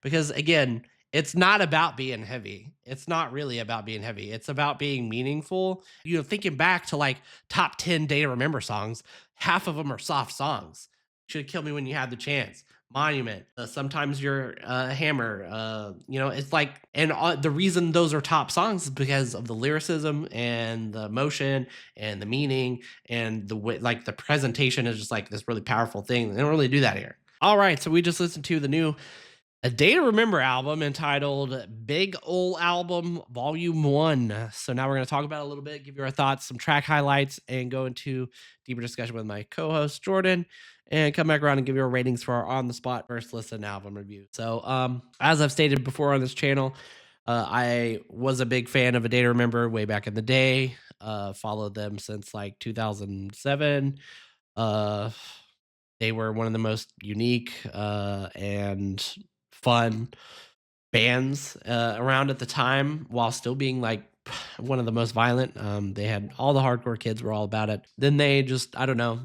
because again, it's not about being heavy. It's not really about being heavy. It's about being meaningful. You know, thinking back to like top 10 Day to Remember songs, half of them are soft songs. Should Kill Me When You Had the Chance, Monument, Sometimes You're Hammer. You know, it's like, and the reason those are top songs is because of the lyricism and the emotion and the meaning and the way, like the presentation is just like this really powerful thing. They don't really do that here. All right, so we just listened to the new A Day to Remember album entitled Big Ol' Album Volume 1. So now we're going to talk about it a little bit, give you our thoughts, some track highlights, and go into deeper discussion with my co-host Jordan, and come back around and give you our ratings for our on-the-spot first listen album review. So as I've stated before on this channel, I was a big fan of A Day to Remember way back in the day. Followed them since like 2007. Uh, they were one of the most unique and fun bands around at the time, while still being like one of the most violent. They had all the hardcore kids were all about it. Then they just, I don't know,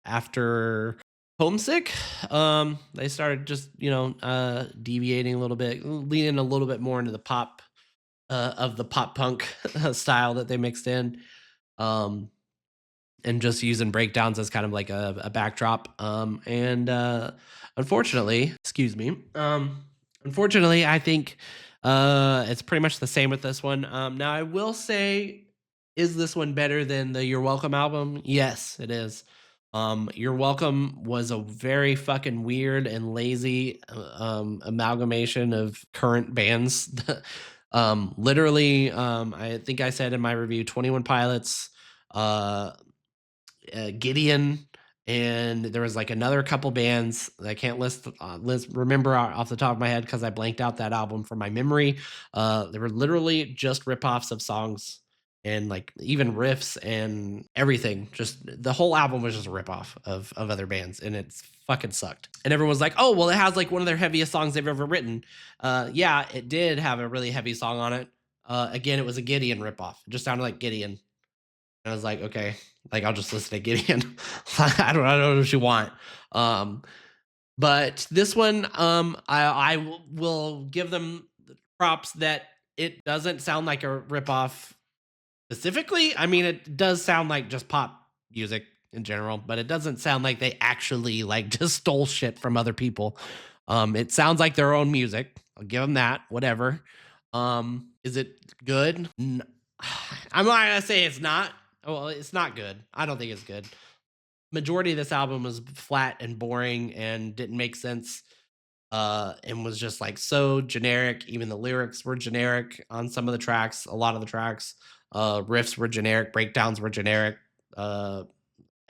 after Homesick, they started just, you know, deviating a little bit, leaning a little bit more into the pop of the pop punk style that they mixed in. Um, and just using breakdowns as kind of like a backdrop. And unfortunately, excuse me, unfortunately, I think it's pretty much the same with this one. Now, I will say, is this one better than the You're Welcome album? Yes, it is. You're Welcome was a very fucking weird and lazy amalgamation of current bands. Literally, I think I said in my review, 21 Pilots, uh, Gideon, and there was like another couple bands that I can't remember off the top of my head because I blanked out that album from my memory. They were literally just ripoffs of songs and like even riffs and everything. Just the whole album was just a ripoff of other bands, and it's fucking sucked. And everyone's like, "Oh, well, it has like one of their heaviest songs they've ever written." Yeah, it did have a really heavy song on it. Again, it was a Gideon ripoff. It just sounded like Gideon. And I was like, okay, like I'll just listen to Gideon. I don't know what you want. Um, but this one, will give them props that it doesn't sound like a ripoff specifically. I mean, it does sound like just pop music in general, but it doesn't sound like they actually like just stole shit from other people. It sounds like their own music. I'll give them that. Whatever. Is it good? I'm not gonna say it's not. Well, it's not good. I don't think it's good. Majority of this album was flat and boring and didn't make sense. And was just like so generic. Even the lyrics were generic on some of the tracks. A lot of the tracks, riffs were generic. Breakdowns were generic. Uh,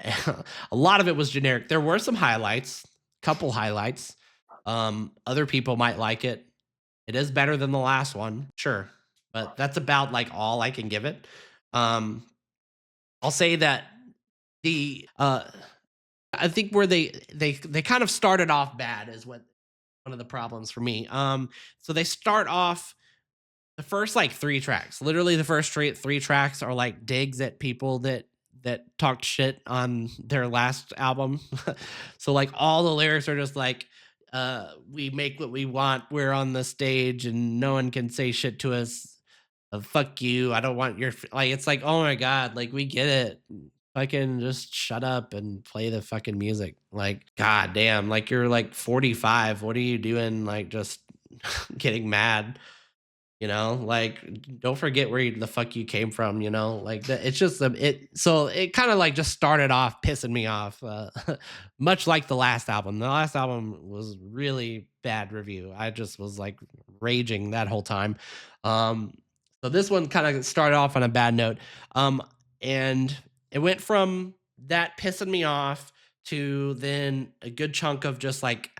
a lot of it was generic. There were some highlights, couple highlights. Other people might like it. It is better than the last one, sure, but that's about like all I can give it. Um, I'll say that the I think where they kind of started off bad is what one of the problems for me. So they start off the first like three tracks. Literally, the first three tracks are like digs at people that talked shit on their last album. So like all the lyrics are just like, we make what we want, we're on the stage and no one can say shit to us. Fuck you, I don't want your like, it's like, oh my god, like we get it. Fucking just shut up and play the fucking music. Like, god damn, like you're like 45. What are you doing? Like just getting mad, you know, like don't forget where the fuck you came from, you know, like it's just it. So it kind of like just started off pissing me off, much like the last album. The last album was really bad review. I just was like raging that whole time. So this one kind of started off on a bad note, and it went from that pissing me off to then a good chunk of just like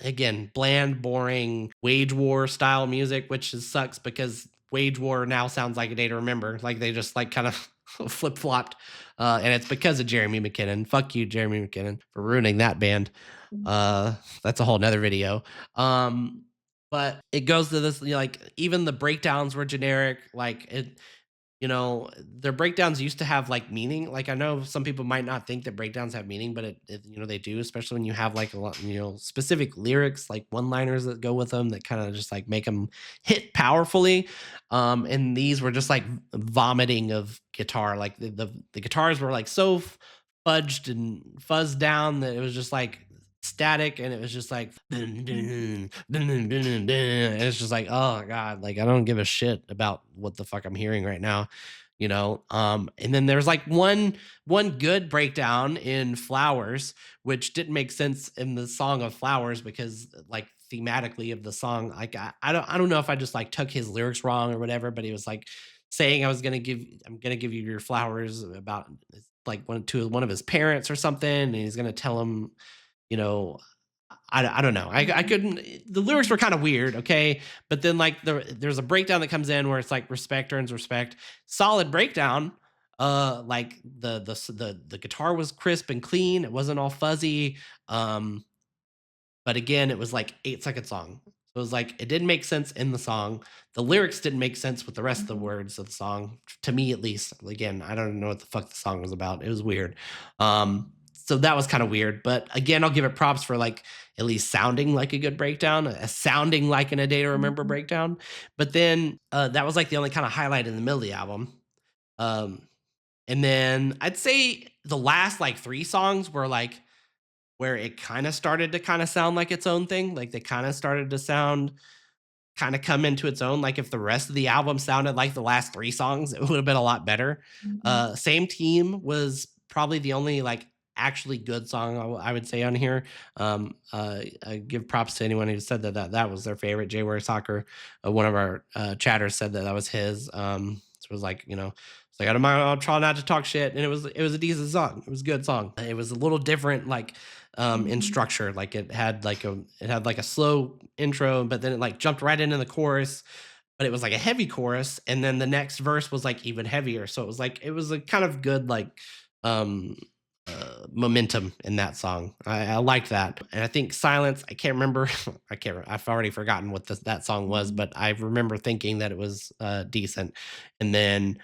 again bland, boring wage war style music, which sucks because wage war now sounds like A Day to Remember. Like they just like kind of flip flopped, and it's because of Jeremy McKinnon. Fuck you, Jeremy McKinnon, for ruining that band. That's a whole nother video. But it goes to this, like even the breakdowns were generic. Like their breakdowns used to have like meaning. Like I know some people might not think that breakdowns have meaning, but they do, especially when you have like a lot, specific lyrics, like one-liners that go with them that kind of just like make them hit powerfully. And these were just like vomiting of guitar. Like the guitars were like so fudged and fuzzed down that it was just like static, and it was just like dun, dun, dun, dun, dun, dun, dun, and it's just like, oh god, like I don't give a shit about what the fuck I'm hearing right now. And then there's like one good breakdown in Flowers, which didn't make sense in the song of Flowers because like thematically of the song, like I don't know if I just like took his lyrics wrong or whatever, but he was like saying I'm gonna give you your flowers about like one of his parents or something, and he's gonna tell him, you know, I don't know. I couldn't. The lyrics were kind of weird, okay, but then like there's a breakdown that comes in where it's like respect earns respect, solid breakdown. Like the guitar was crisp and clean. It wasn't all fuzzy. But again, it was like 8 second song. So it was like it didn't make sense in the song. The lyrics didn't make sense with the rest of the words of the song, to me at least. Again, I don't know what the fuck the song was about. It was weird. So that was kind of weird. But again, I'll give it props for like at least sounding like a good breakdown, sounding like an A Day to Remember breakdown. But then that was like the only kind of highlight in the middle of the album. Um, and then I'd say the last like 3 songs were like where it kind of started to kind of sound like its own thing. Like they kind of started to sound kind of come into its own. Like if the rest of the album sounded like the last 3 songs, it would have been a lot better. Same Team was probably the only like actually good song I would say on here. I give props to anyone who said that was their favorite. Jay Wear Soccer, one of our chatters said that was his. So it was like, it's like I'll try not to talk shit, and it was a decent song. It was a good song. It was a little different, like in structure. Like it had like a slow intro, but then it like jumped right into the chorus, but it was like a heavy chorus, and then the next verse was like even heavier. So it was a kind of good like um momentum in that song. I liked that, and I think Silence. I can't remember. I can't. I've already forgotten what that song was, but I remember thinking that it was decent. And then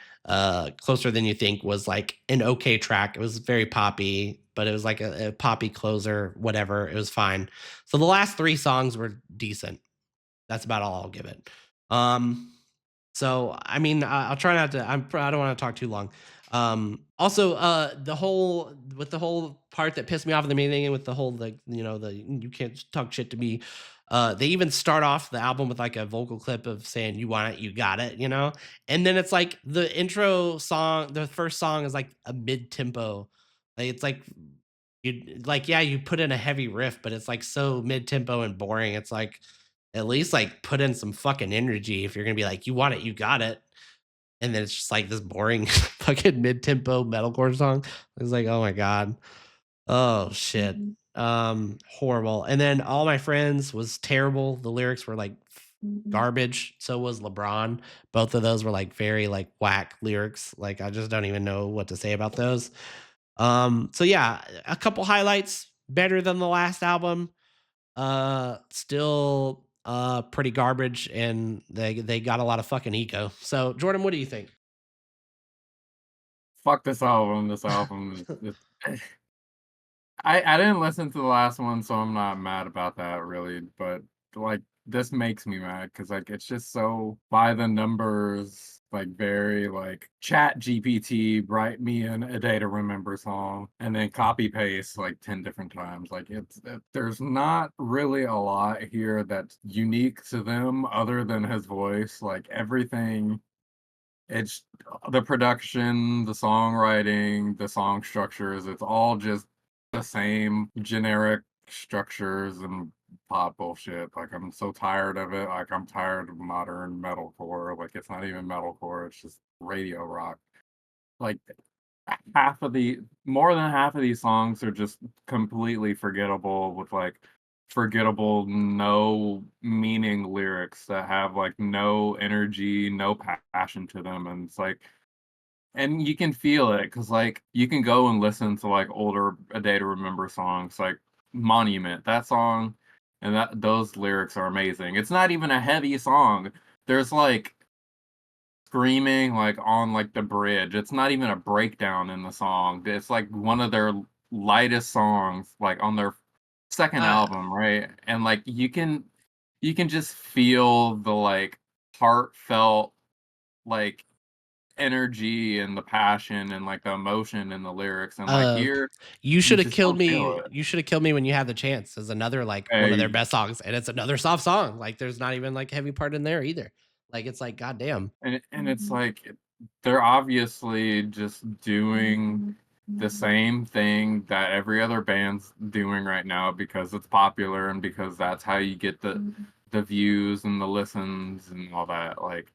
Closer Than You Think was like an okay track. It was very poppy, but it was like a poppy closer. Whatever. It was fine. So the last 3 songs were decent. That's about all I'll give it. So I mean, I'll try not to. I don't want to talk too long. Also, the whole part that pissed me off in the beginning, and with the whole like the you can't talk shit to me. They even start off the album with like a vocal clip of saying "You want it, you got it," and then it's like the intro song. The first song is like a mid tempo. Like it's like yeah, you put in a heavy riff, but it's like so mid tempo and boring. It's like at least like put in some fucking energy if you're gonna be like, you want it, you got it. And then it's just like this boring fucking mid-tempo metalcore song. It's like, oh my god. Oh shit. Horrible. And then All My Friends was terrible. The lyrics were like garbage. So was LeBron. Both of those were like very like whack lyrics. Like I just don't even know what to say about those. So yeah, a couple highlights better than the last album. Still pretty garbage, and they got a lot of fucking ego. So Jordan, what do you think? Fuck this album. This album is I didn't listen to the last one, so I'm not mad about that really, but like this makes me mad because like it's just so by the numbers, like very like chat GPT, write me in a day to remember song, and then copy paste like 10 different times. Like there's not really a lot here that's unique to them other than his voice. Like everything, it's the production, the songwriting, the song structures, it's all just the same generic structures and pop bullshit. Like, I'm so tired of it. Like, I'm tired of modern metalcore. Like, it's not even metalcore, it's just radio rock. Like, more than half of these songs are just completely forgettable with like forgettable, no meaning lyrics that have like no energy, no passion to them. And it's like, and you can feel it because like you can go and listen to like older A Day to Remember songs like Monument, that song, and those lyrics are amazing. It's not even a heavy song. There's like screaming like on like the bridge. It's not even a breakdown in the song. It's like one of their lightest songs, like on their second Uh, album, right? And like you can just feel the like heartfelt like energy and the passion and like the emotion in the lyrics, and like uh, here You you Should Have just Killed don't feel Me. it. You Should Have Killed Me When You Had the Chance is another like one of their Hey, best songs, and it's another soft song. Like there's not even like heavy part in there either. Like it's like goddamn. and it's like they're obviously just doing the same thing that every other band's doing right now because it's popular and because that's how you get the views and the listens and all that. Like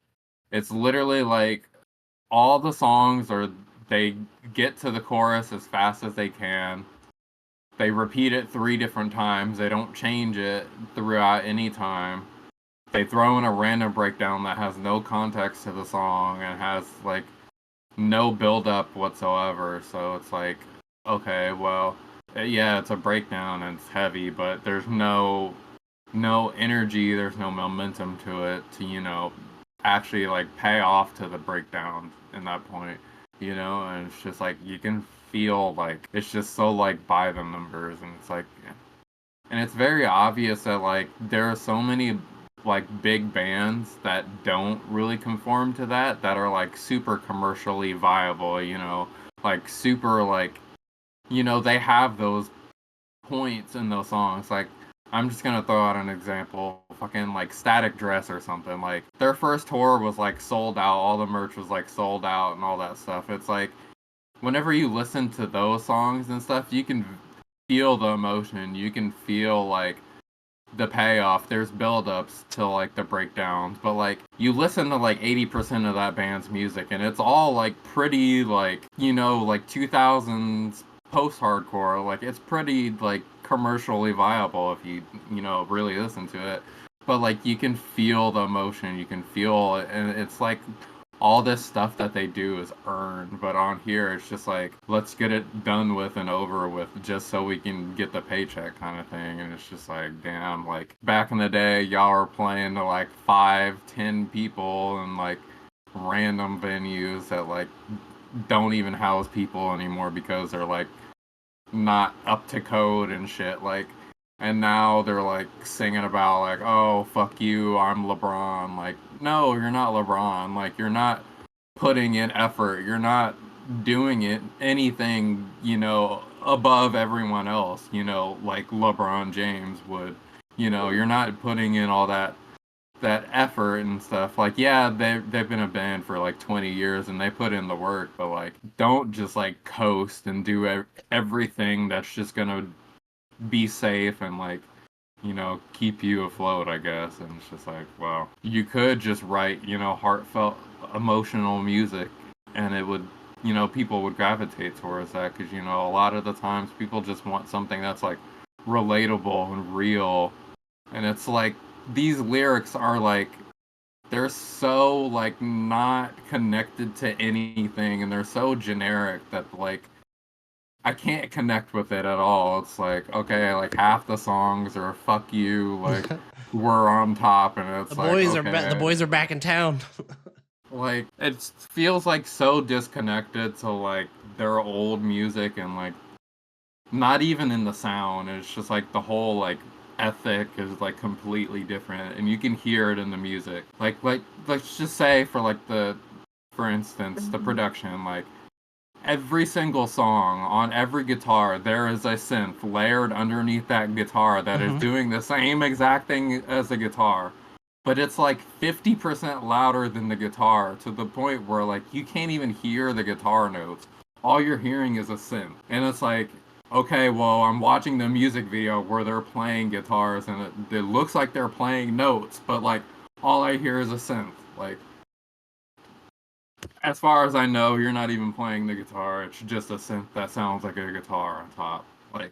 it's literally like all the songs are they get to the chorus as fast as they can. They repeat it 3 different times. They don't change it throughout any time. They throw in a random breakdown that has no context to the song and has like no build up whatsoever. So it's like, okay, well, yeah, it's a breakdown and it's heavy, but there's no energy, there's no momentum to it to, actually like pay off to the breakdown in that point, and it's just like you can feel like it's just so like by the numbers, and it's like, and it's very obvious that like there are so many like big bands that don't really conform to that are like super commercially viable, like super like, they have those points in those songs. Like, I'm just gonna throw out an example. Fucking like Static Dress or something. Like their first tour was like sold out. All the merch was like sold out and all that stuff. It's like whenever you listen to those songs and stuff, you can feel the emotion. You can feel like the payoff. There's build-ups to like the breakdowns, but like you listen to like 80% of that band's music, and it's all like pretty like like 2000s post-hardcore. Like it's pretty like commercially viable if you really listen to it. But like you can feel the emotion, you can feel it, and it's like all this stuff that they do is earned, but on here it's just like let's get it done with and over with just so we can get the paycheck kind of thing. And it's just like, damn, like back in the day y'all were playing to like 5-10 people and like random venues that like don't even house people anymore because they're like not up to code and shit. Like, and now they're like singing about like, oh fuck you, I'm LeBron. Like, no, you're not LeBron. Like, you're not putting in effort. You're not doing it anything above everyone else. Like LeBron James would. You're not putting in all that effort and stuff. Like, yeah, they've been a band for like 20 years and they put in the work, but like don't just like coast and do everything that's just gonna be safe and like keep you afloat, I guess. And it's just like, well, you could just write heartfelt emotional music, and it would people would gravitate towards that because a lot of the times people just want something that's like relatable and real. And it's like these lyrics are like they're so like not connected to anything, and they're so generic that like I can't connect with it at all. It's like, okay, like half the songs are fuck you, like we're on top, and it's like, The okay, boys are back in town. like it feels like so disconnected to like their old music, and like not even in the sound. It's just like the whole like ethic is like completely different, and you can hear it in the music. Like let's just say for instance, the production, like every single song on every guitar, there is a synth layered underneath that guitar that is Hmm. doing the same exact thing as the guitar. But it's like 50% louder than the guitar to the point where like you can't even hear the guitar notes. All you're hearing is a synth. And it's like, okay, well, I'm watching the music video where they're playing guitars and it looks like they're playing notes, but like all I hear is a synth. Like, as far as I know, you're not even playing the guitar. It's just a synth that sounds like a guitar on top. Like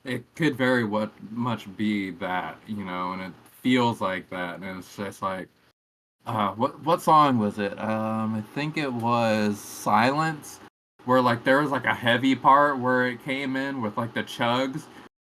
it could very much be that, and it feels like that, and it's just like, what song was it? I think it was Silence, where like there was like a heavy part where it came in with like the chugs,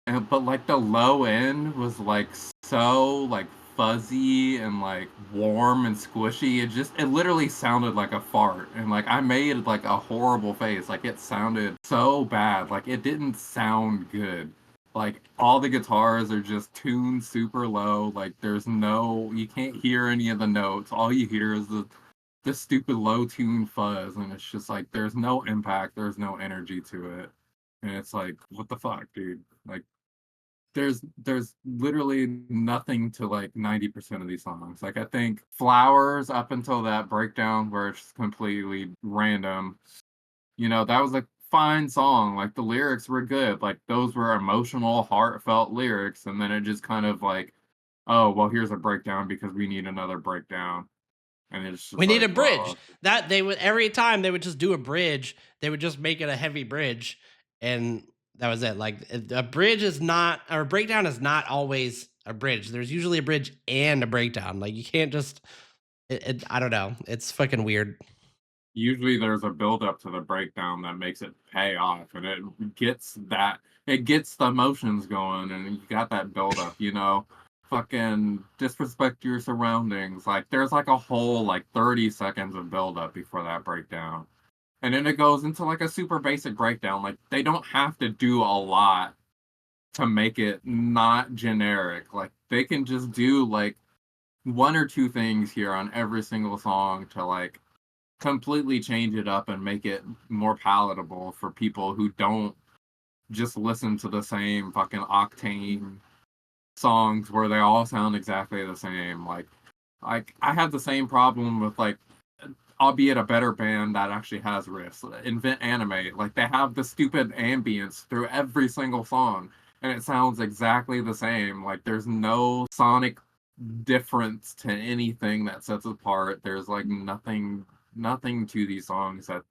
and but like the low end was like so like fuzzy and, like, warm and squishy. It literally sounded like a fart, and, like, I made, like, a horrible face, like, it sounded so bad, like, it didn't sound good. Like, all the guitars are just tuned super low, like, you can't hear any of the notes, all you hear is the stupid low tune fuzz, and it's just like, there's no impact, there's no energy to it, and it's like, "What the fuck, dude?" Like, there's literally nothing to, like, 90% of these songs. Like, I think Flowers up until that breakdown where it's completely random, that was a fine song, like, the lyrics were good, like, those were emotional, heartfelt lyrics, and then it just kind of like, "Oh, well, here's a breakdown because we need another breakdown," and it's We just need like, a bridge. "Well." That they would every time they would just do a bridge, they would just make it a heavy bridge, and that was it. Like a bridge is not, or a breakdown is not always a bridge. There's usually a bridge and a breakdown. Like you can't just. I don't know. It's fucking weird. Usually there's a build up to the breakdown that makes it pay off, and it gets the emotions going, and you got that build up, fucking disrespect your surroundings. Like there's like a whole like 30 seconds of build up before that breakdown. And then it goes into like a super basic breakdown. Like they don't have to do a lot to make it not generic. Like they can just do like one or two things here on every single song to like completely change it up and make it more palatable for people who don't just listen to the same fucking octane songs where they all sound exactly the same. Like I have the same problem with like albeit a better band that actually has riffs. Invent Animate, like they have the stupid ambience through every single song and it sounds exactly the same. Like there's no sonic difference to anything that sets it apart. There's like nothing to these songs that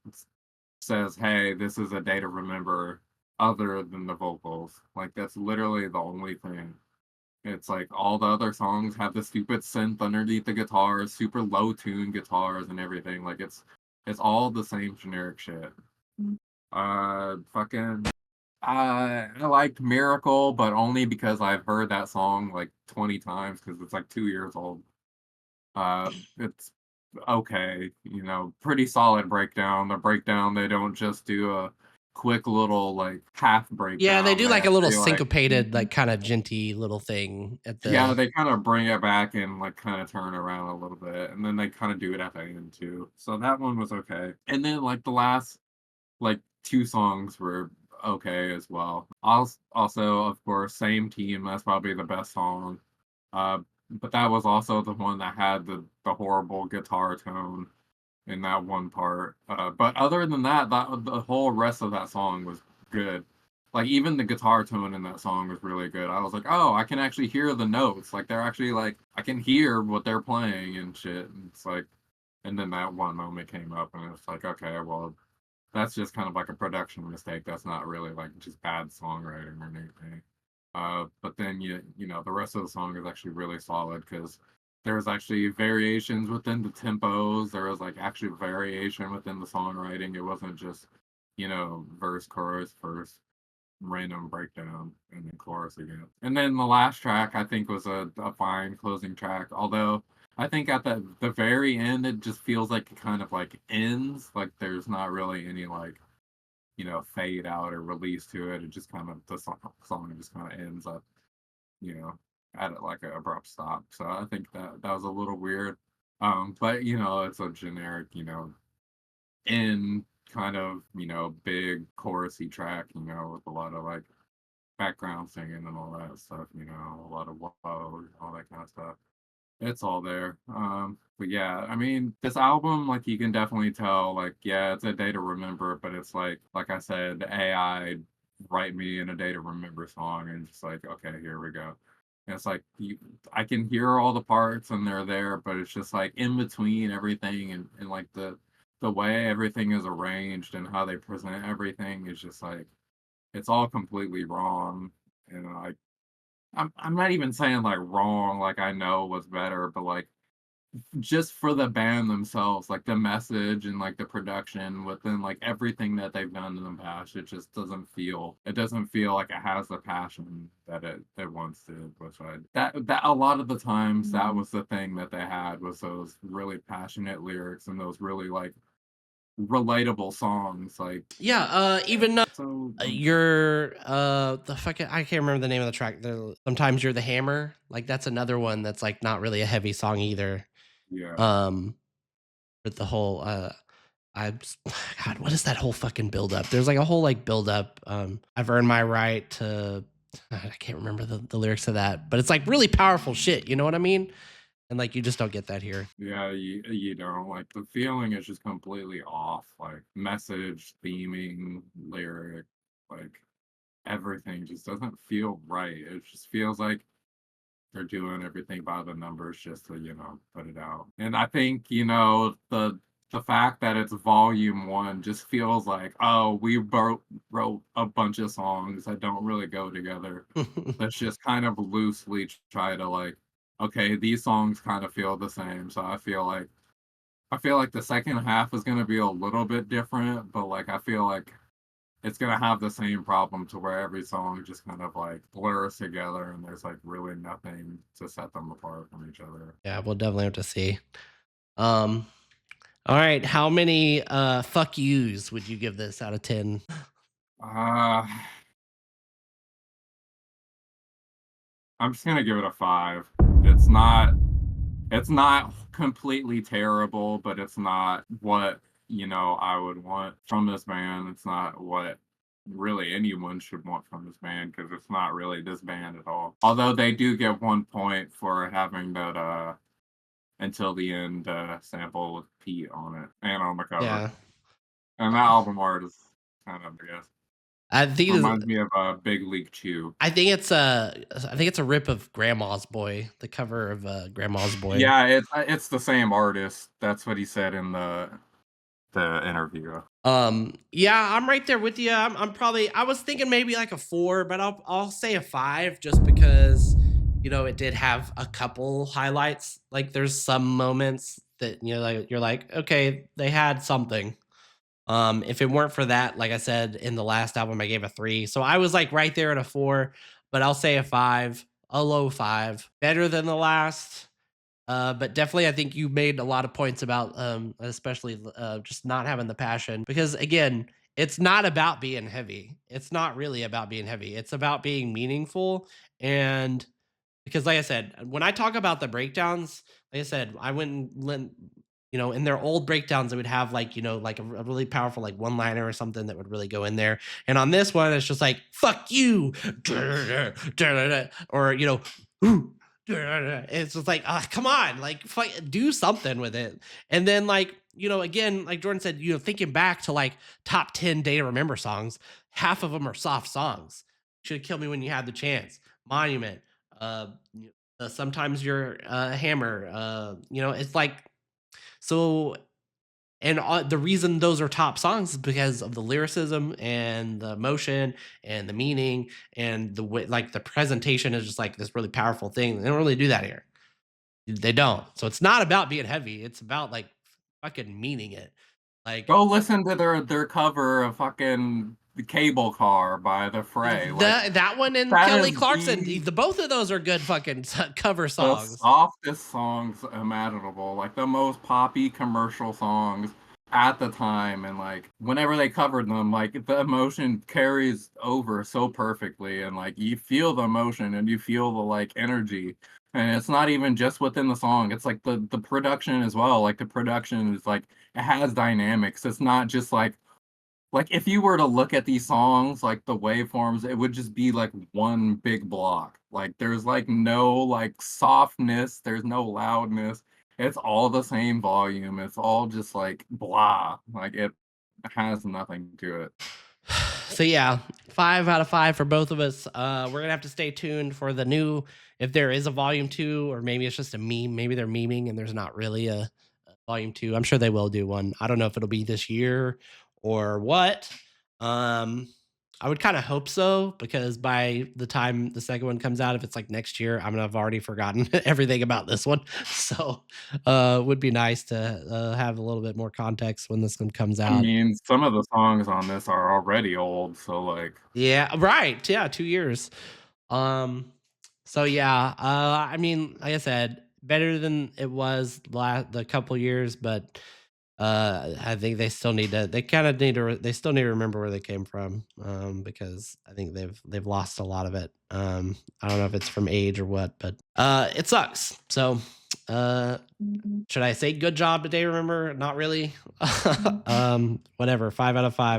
says, "Hey, this is a day to remember," other than the vocals. Like that's literally the only thing. It's like all the other songs have the stupid synth underneath the guitars, super low tune guitars and everything. Like it's all the same generic shit. Fucking I liked Miracle, but only because I've heard that song like 20 times because it's like 2 years old. It's okay, pretty solid breakdown. The breakdown, they don't just do a quick little like half Yeah, they breakdown. do They like a little actually like syncopated, like kind of genty little thing at yeah, the. they kind of bring it back and like kind of turn around a little bit, and then they kind of do it at the end too. So that one was okay. And then like the last like two songs were okay as well. Also, of course, Same Team. That's probably the best song. Uh, but that was also the one that had the horrible guitar tone in that one part. But other than that, the whole rest of that song was good. Like even the guitar tone in that song was really good. I was like, oh, I can actually hear the notes. Like they're actually like I can hear what they're playing and shit. And it's like, and then that one moment came up, and it's like, okay, well, that's just kind of like a production mistake. That's not really like just bad songwriting or anything. But then the rest of the song is actually really solid because there's actually variations within the tempos. There was like actually variation within the songwriting. It wasn't just, verse, chorus, verse, random breakdown, and then chorus again. And then the last track I think was a fine closing track. Although I think at the very end it just feels like it kind of like ends. Like there's not really any like fade out or release to it. It just kind of the song just kind of ends up, you know, at it like an abrupt stop. So I think that was a little weird. But it's a generic, in kind of, big chorusy track, with a lot of like background singing and all that stuff, a lot of whoa, all that kind of stuff. It's all there. But yeah, I mean, this album, like you can definitely tell, like, yeah, it's a day to remember, but it's like I said, the AI write me in a day to remember song, and just like, okay, here we go. And it's like I can hear all the parts and they're there, but it's just like in between everything and like the way everything is arranged and how they present everything is just like it's all completely wrong. And I'm not even saying like wrong, like I know what's better, but like just for the band themselves, like the message and like the production within like everything that they've done in the past, it doesn't feel like it has the passion that it once did, which I that a lot of the times that was the thing that they had was those really passionate lyrics and those really like relatable songs. Like Yeah, even so your the fucking I can't remember the name of the track. Sometimes you're the hammer. Like that's another one that's like not really a heavy song either. yeah. Um, with the whole I'm God, what is that whole fucking build up? There's like a whole like build up. I've earned my right to. I can't remember the lyrics of that, but it's like really powerful shit. You know what I mean? And like you just don't get that here. Yeah, you don't like the feeling is just completely off. Like message, theming, lyric, like everything just doesn't feel right. It just feels like they're doing everything by the numbers just to, put it out. And I think, the fact that it's volume one just feels like, oh, wrote a bunch of songs that don't really go together. Let's just kind of loosely try to like, okay, these songs kind of feel the same. So I feel like the second half is gonna be a little bit different, but like I feel like it's gonna have the same problem to where every song just kind of like blurs together and there's like really nothing to set them apart from each other. Yeah, we'll definitely have to see. Um, all right, how many fuck yous would you give this out of 10? Uh I'm just gonna give it a 5. It's not completely terrible, but it's not what, I would want from this band. It's not what really anyone should want from this band because it's not really this band at all. Although they do get 1 point for having that Until the End sample with Pete on it and on the cover. Yeah. And that album art is kind of, I guess, I think reminds me of Big League Chew. I think it's a rip of Grandma's Boy, the cover of Grandma's Boy. Yeah, it's the same artist. That's what he said in the interview. Yeah, I'm right there with you. I'm probably I was thinking maybe like a 4, but I'll say a 5 just because it did have a couple highlights. Like there's some moments that like you're like, okay, they had something. If it weren't for that, like I said in the last album, I gave a 3. So I was like right there at a 4, but I'll say a 5, a low 5. Better than the last. But definitely, I think you made a lot of points about, especially just not having the passion. Because again, it's not about being heavy. It's not really about being heavy. It's about being meaningful. And because, like I said, when I talk about the breakdowns, like I said, I went and in their old breakdowns, they would have like, like a really powerful like one liner or something that would really go in there. And on this one, it's just like, fuck you. Or, "Ooh, it's just like, come on, like, do something with it. And then, like, again, like Jordan said, thinking back to like top 10 Day to Remember songs, half of them are soft songs. Should have killed me when you had the chance. Monument. Sometimes you're a hammer. It's like, so and the reason those are top songs is because of the lyricism and the emotion and the meaning and the way, like the presentation is just like this really powerful thing. They don't really do that here. They don't. So it's not about being heavy. It's about like fucking meaning it. Like Go listen to their cover of fucking The Cable Car by The Fray. Like that one and that Kelly is Clarkson. The both of those are good fucking cover the songs. softest songs imaginable, like the most poppy commercial songs at the time, and like whenever they covered them, like the emotion carries over so perfectly, and like you feel the emotion and you feel the like energy. And it's not even just within the song, it's like the production as well. Like the production is like it has dynamics. It's not just like, if you were to look at these songs, like, the waveforms, it would just be, like, one big block. Like, there's, like, no, like, softness, there's no loudness. It's all the same volume. It's all just, like, blah. Like, it has nothing to it. So yeah, 5 out of 5 for both of us. We're gonna have to stay tuned for the new, if there is a volume 2, or maybe it's just a meme. Maybe they're memeing and there's not really a volume 2. I'm sure they will do one. I don't know if it'll be this year or what. Um, I would kind of hope so because by the time the second one comes out, if it's like next year, I'm gonna have already forgotten everything about this one. So, would be nice to have a little bit more context when this one comes I out. mean, some of the songs on this are already old, so, like, Yeah, right. Yeah, 2 years. Um, so yeah, I mean, like I said, better than it was the couple years, but I think they still need to. They kind of need to. They still need to remember where they came from, because I think they've lost a lot of it. I don't know if it's from age or what, but it sucks. So, uh, should I say good job today? Remember, not really. Whatever. 5 out of 5.